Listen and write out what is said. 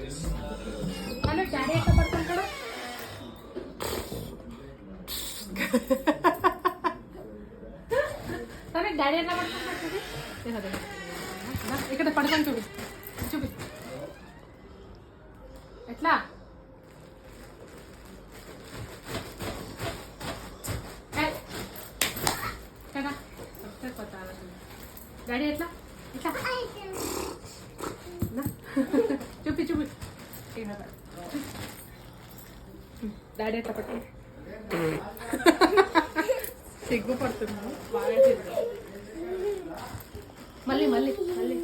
Hello daddy ఎట్లా పడుకుంటాడు? సరే డాడీ ఎట్లా పడుకుంటాడు? ఇక్కడ పడుకొని చూపి చూపి ఎట్లా కదా డాడీ ఎట్లా ఎట్లా చూపి చూపి డాడీ ఎట్లా పట్టు సిగ్గుపడుతున్నావు బాగా మళ్ళీ మళ్ళీ మళ్ళీ